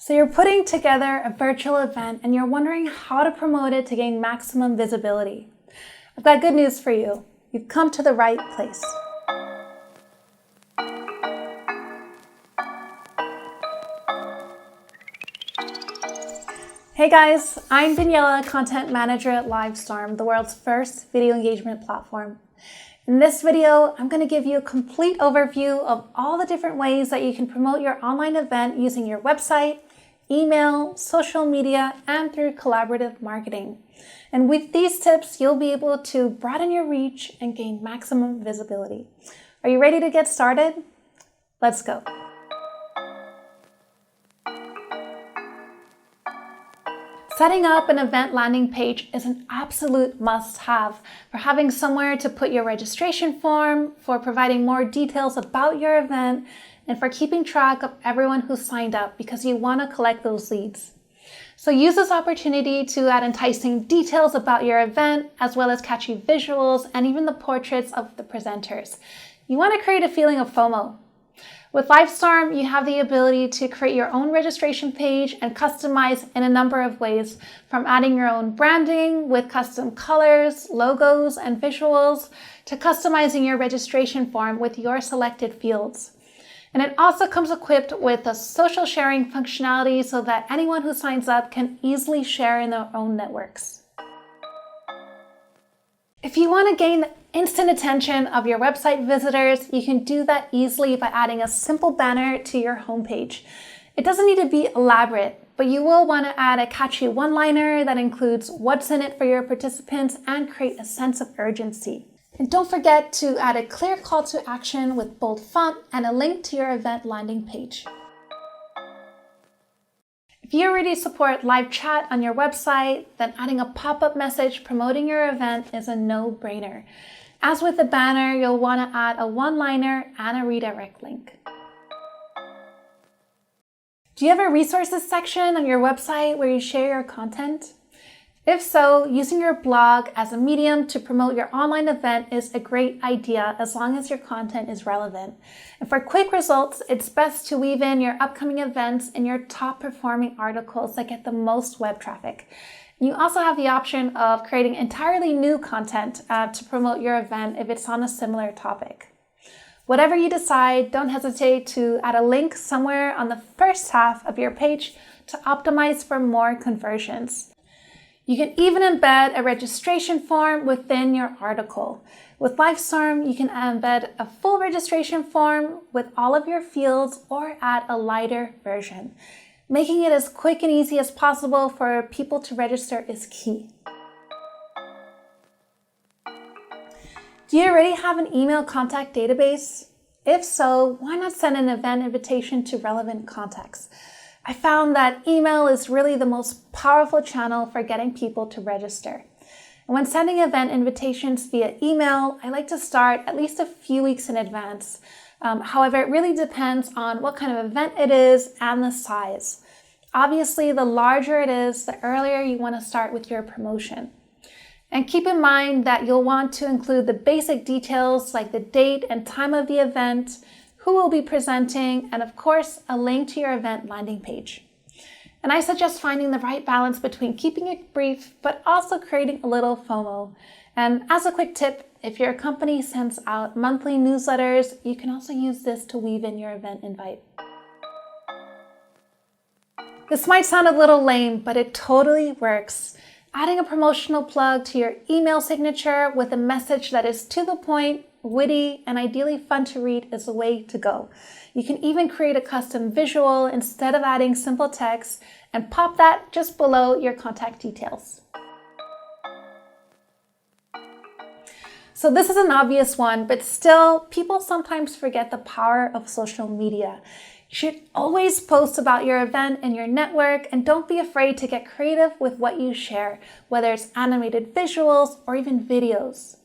So you're putting together a virtual event and you're wondering how to promote it to gain maximum visibility. I've got good news for you. You've come to the right place. Hey guys, I'm Daniela, Content Manager at Livestorm, the world's first video engagement platform. In this video, I'm going to give you a complete overview of all the different ways that you can promote your online event using your website, email, social media, and through collaborative marketing. And with these tips, you'll be able to broaden your reach and gain maximum visibility. Are you ready to get started? Let's go. Setting up an event landing page is an absolute must-have for having somewhere to put your registration form, for providing more details about your event, and for keeping track of everyone who signed up because you want to collect those leads. So use this opportunity to add enticing details about your event, as well as catchy visuals and even the portraits of the presenters. You want to create a feeling of FOMO. With Livestorm, you have the ability to create your own registration page and customize in a number of ways, from adding your own branding with custom colors, logos, and visuals, to customizing your registration form with your selected fields. And it also comes equipped with a social sharing functionality so that anyone who signs up can easily share in their own networks. If you want to gain the instant attention of your website visitors, you can do that easily by adding a simple banner to your homepage. It doesn't need to be elaborate, but you will want to add a catchy one-liner that includes what's in it for your participants and create a sense of urgency. And don't forget to add a clear call to action with bold font and a link to your event landing page. If you already support live chat on your website, then adding a pop-up message promoting your event is a no-brainer. As with the banner, you'll want to add a one-liner and a redirect link. Do you have a resources section on your website where you share your content? If so, using your blog as a medium to promote your online event is a great idea as long as your content is relevant. And for quick results, it's best to weave in your upcoming events in your top performing articles that get the most web traffic. You also have the option of creating entirely new content to promote your event if it's on a similar topic. Whatever you decide, don't hesitate to add a link somewhere on the first half of your page to optimize for more conversions. You can even embed a registration form within your article. With Livestorm, you can embed a full registration form with all of your fields or add a lighter version. Making it as quick and easy as possible for people to register is key. Do you already have an email contact database? If so, why not send an event invitation to relevant contacts? I found that email is really the most powerful channel for getting people to register. And when sending event invitations via email, I like to start at least a few weeks in advance. However, it really depends on what kind of event it is and the size. Obviously, the larger it is, the earlier you want to start with your promotion. And keep in mind that you'll want to include the basic details like the date and time of the event, who will be presenting, and of course, a link to your event landing page. And I suggest finding the right balance between keeping it brief, but also creating a little FOMO. And as a quick tip, if your company sends out monthly newsletters, you can also use this to weave in your event invite. This might sound a little lame, but it totally works. Adding a promotional plug to your email signature with a message that is to the point, witty, and ideally fun to read is the way to go. You can even create a custom visual instead of adding simple text and pop that just below your contact details. So this is an obvious one, but still, people sometimes forget the power of social media. You should always post about your event in your network, and don't be afraid to get creative with what you share, whether it's animated visuals or even videos.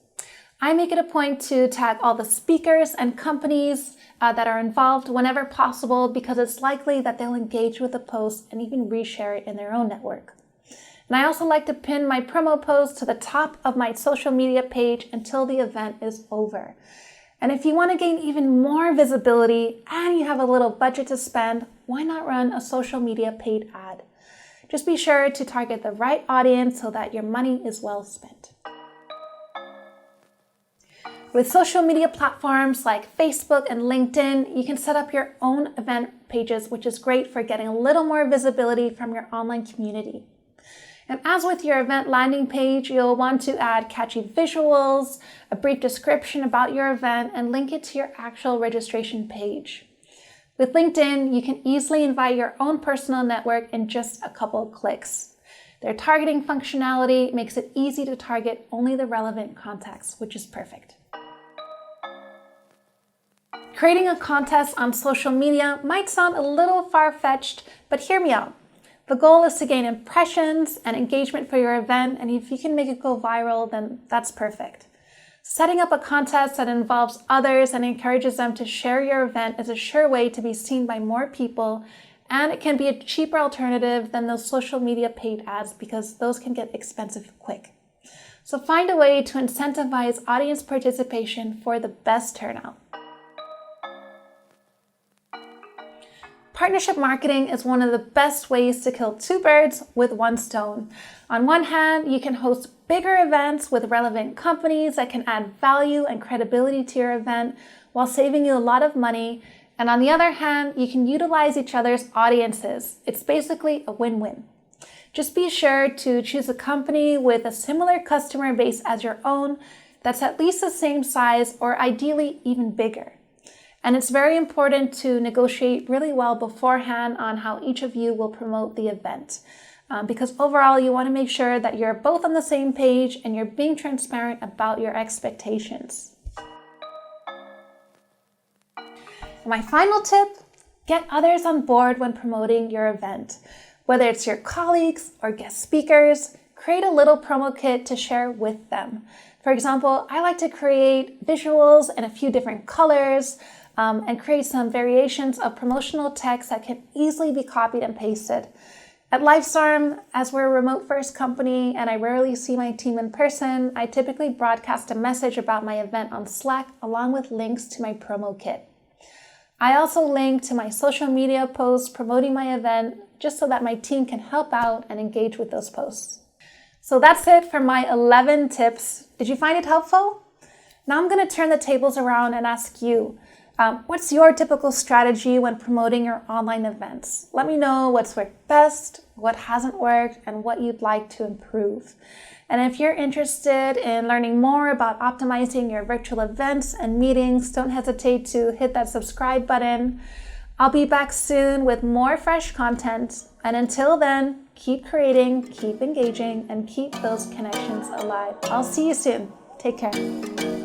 I make it a point to tag all the speakers and companies that are involved whenever possible because it's likely that they'll engage with the post and even reshare it in their own network. And I also like to pin my promo post to the top of my social media page until the event is over. And if you want to gain even more visibility and you have a little budget to spend, why not run a social media paid ad? Just be sure to target the right audience so that your money is well spent. With social media platforms like Facebook and LinkedIn, you can set up your own event pages, which is great for getting a little more visibility from your online community. And as with your event landing page, you'll want to add catchy visuals, a brief description about your event, and link it to your actual registration page. With LinkedIn, you can easily invite your own personal network in just a couple of clicks. Their targeting functionality makes it easy to target only the relevant contacts, which is perfect. Creating a contest on social media might sound a little far-fetched, but hear me out. The goal is to gain impressions and engagement for your event, and if you can make it go viral, then that's perfect. Setting up a contest that involves others and encourages them to share your event is a sure way to be seen by more people, and it can be a cheaper alternative than those social media paid ads because those can get expensive quick. So find a way to incentivize audience participation for the best turnout. Partnership marketing is one of the best ways to kill two birds with one stone. On one hand, you can host bigger events with relevant companies that can add value and credibility to your event while saving you a lot of money. And on the other hand, you can utilize each other's audiences. It's basically a win-win. Just be sure to choose a company with a similar customer base as your own that's at least the same size or ideally even bigger. And it's very important to negotiate really well beforehand on how each of you will promote the event. Because overall, you want to make sure that you're both on the same page and you're being transparent about your expectations. My final tip, get others on board when promoting your event. Whether it's your colleagues or guest speakers, create a little promo kit to share with them. For example, I like to create visuals in a few different colors, and create some variations of promotional text that can easily be copied and pasted. At Livestorm, as we're a remote-first company and I rarely see my team in person, I typically broadcast a message about my event on Slack along with links to my promo kit. I also link to my social media posts promoting my event just so that my team can help out and engage with those posts. So that's it for my 11 tips. Did you find it helpful? Now I'm going to turn the tables around and ask you, what's your typical strategy when promoting your online events? Let me know what's worked best, what hasn't worked, and what you'd like to improve. And if you're interested in learning more about optimizing your virtual events and meetings, don't hesitate to hit that subscribe button. I'll be back soon with more fresh content. And until then, keep creating, keep engaging, and keep those connections alive. I'll see you soon. Take care.